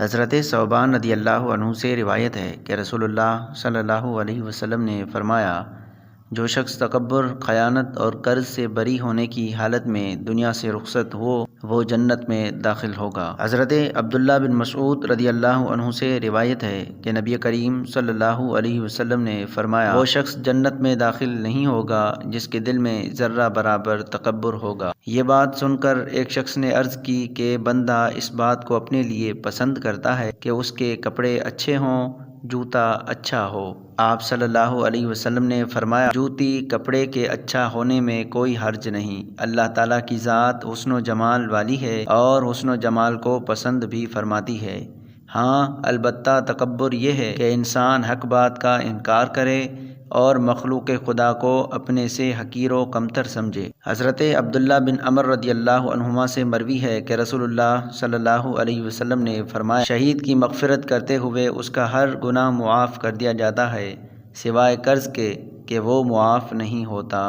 حضرت ثوبان رضی اللہ عنہ سے روایت ہے کہ رسول اللہ صلی اللہ علیہ وسلم نے فرمایا، جو شخص تکبر، خیانت اور قرض سے بری ہونے کی حالت میں دنیا سے رخصت ہو وہ جنت میں داخل ہوگا۔ حضرت عبداللہ بن مسعود رضی اللہ عنہ سے روایت ہے کہ نبی کریم صلی اللہ علیہ وسلم نے فرمایا، وہ شخص جنت میں داخل نہیں ہوگا جس کے دل میں ذرہ برابر تکبر ہوگا۔ یہ بات سن کر ایک شخص نے عرض کی کہ بندہ اس بات کو اپنے لیے پسند کرتا ہے کہ اس کے کپڑے اچھے ہوں، جوتا اچھا ہو۔ آپ صلی اللہ علیہ وسلم نے فرمایا، جوتی کپڑے کے اچھا ہونے میں کوئی حرج نہیں۔ اللہ تعالیٰ کی ذات حسن و جمال والی ہے اور حسن و جمال کو پسند بھی فرماتی ہے۔ ہاں، البتہ تکبر یہ ہے کہ انسان حق بات کا انکار کرے اور مخلوق خدا کو اپنے سے حقیر و کمتر سمجھے۔ حضرت عبداللہ بن عمر رضی اللہ عنہما سے مروی ہے کہ رسول اللہ صلی اللہ علیہ وسلم نے فرمایا، شہید کی مغفرت کرتے ہوئے اس کا ہر گناہ معاف کر دیا جاتا ہے سوائے قرض کے کہ وہ معاف نہیں ہوتا۔